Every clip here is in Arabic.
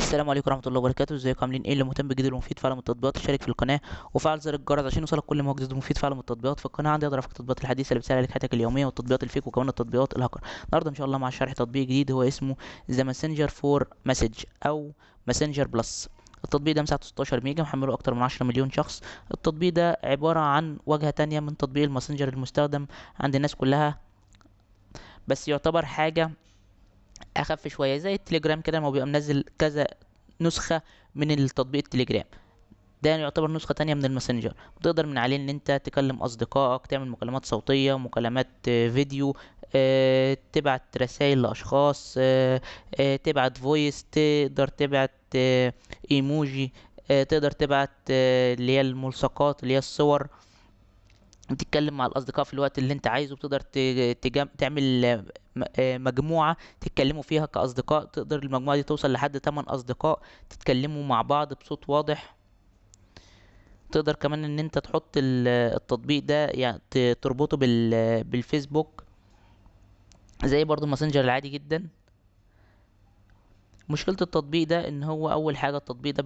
السلام عليكم ورحمة الله وبركاته. ازيكم عاملين ايه؟ اللي مهتم بجديد ومفيد فعلا من التطبيقات اشترك في القناة وفعل زر الجرس عشان يوصلك كل ما هو جديد ومفيد فعلا من التطبيقات في القناة. عندي اقدر افك التطبيقات الحديثة اللي بتسهل عليك حياتك اليومية والتطبيقات الفيك وكمان التطبيقات الهاكر. النهارده ان شاء الله مع شرح تطبيق جديد هو اسمه ذا ماسنجر فور مسج او ماسنجر بلس. التطبيق ده مساحته 16 ميجا، محمله اكتر من 10 مليون شخص. التطبيق ده عبارة عن واجهة تانية من تطبيق الماسنجر المستخدم عند الناس كلها، بس يعتبر حاجة اخف شويه زي التليجرام كده، ما هو بيبقى منزل كذا نسخه من التطبيق التليجرام. ده يعني يعتبر نسخة تانية من الماسنجر، بتقدر من عليه ان انت تكلم اصدقائك، تعمل مكالمات صوتية، مكالمات فيديو، تبعت رسائل لاشخاص، تبعت فويس، تقدر تبعت ايموجي، تقدر تبعت اللي هي الملصقات اللي هي الصور، بتتكلم مع الأصدقاء في الوقت اللي أنت عايزه. بتقدر تعمل مجموعة تتكلموا فيها كأصدقاء، تقدر المجموعة دي توصل لحد 8 أصدقاء تتكلموا مع بعض بصوت واضح. تقدر كمان ان انت تحط التطبيق ده يعني تربطه بالفيسبوك زي برضو الماسنجر العادي جدا. مشكلة التطبيق ده ان هو اول حاجة التطبيق ده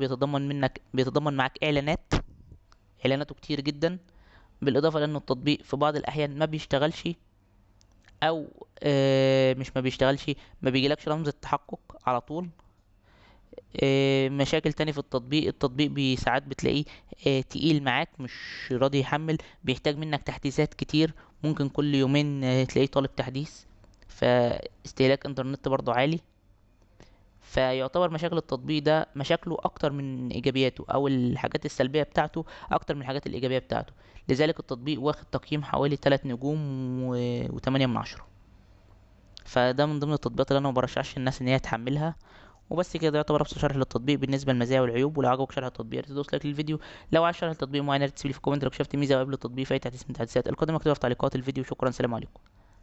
بيتضمن معاك اعلاناته كتير جدا، بالاضافة لانه التطبيق في بعض الاحيان ما بيشتغلش، او مش ما بيشتغلش، ما بيجيلكش رمز التحقق على طول. مشاكل تاني في التطبيق ساعات بتلاقيه تقيل معاك، مش راضي يحمل، بيحتاج منك تحديثات كتير، ممكن كل يومين تلاقيه طالب تحديث، فاستهلاك انترنت برضو عالي. فيعتبر مشاكل التطبيق ده مشاكله اكتر من ايجابياته، او الحاجات السلبية بتاعته اكتر من الحاجات الايجابية بتاعته. لذلك التطبيق واخد تقييم حوالي 3 نجوم و8 من 10. فده من ضمن التطبيقات اللي انا مبرشحش الناس ان هي تحملها. وبس كده، يعتبر ابسط شرح للتطبيق بالنسبه للمزايا والعيوب. ولو عجبك شرح التطبيق يا ريت تدوس لايك للفيديو. لو عايز شرح التطبيق معين يا ريت تسيب لي في كومنت لو شفت ميزه او قبل التطبيق في اي تحديث من التحديثات. القادمه مكتوبه في تعليقات الفيديو. شكرا، سلام عليكم.